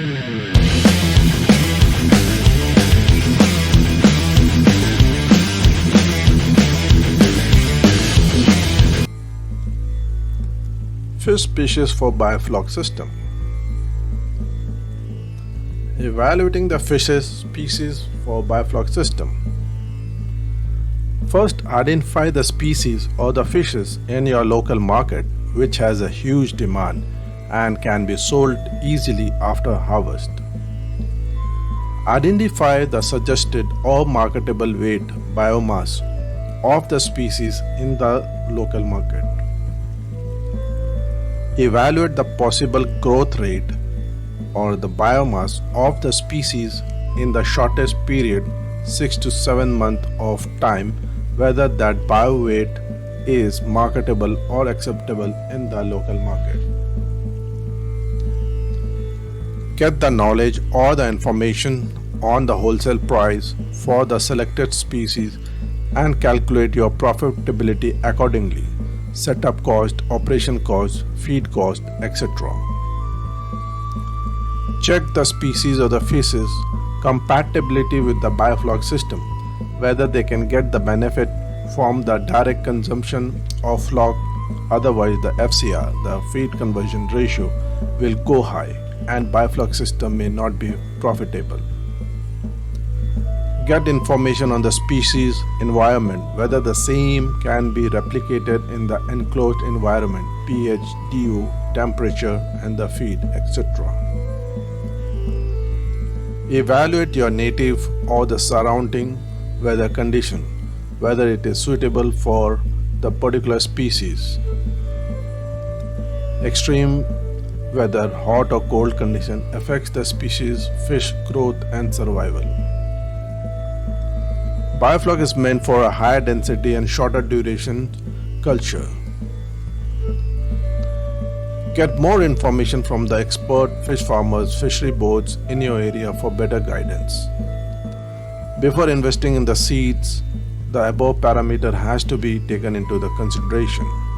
Fish species for biofloc system. Evaluating the fish species for biofloc system. First, identify the species or the fishes in your local market which has a huge demand and can be sold easily after harvest. Identify the suggested or marketable weight biomass of the species in the local market. Evaluate the possible growth rate or the biomass of the species in the shortest period 6 to 7 months of time, whether that bio weight is marketable or acceptable in the local market. Get the knowledge or the information on the wholesale price for the selected species and calculate your profitability accordingly. Setup cost, operation cost, feed cost, etc. Check the species of the fishes compatibility with the biofloc system, whether they can get the benefit from the direct consumption of floc, otherwise the FCR, the feed conversion ratio, will go high and biofloc system may not be profitable. Get information on the species environment, whether the same can be replicated in the enclosed environment, pH, DO, temperature and the feed, etc. Evaluate your native or the surrounding weather condition, whether it is suitable for the particular species. Extreme weather, hot or cold condition affects the species fish growth and survival. Biofloc is meant for a higher density and shorter duration culture. Get more information from the expert fish farmers, fishery boards in your area for better guidance. Before investing in the seeds, the above parameter has to be taken into the consideration.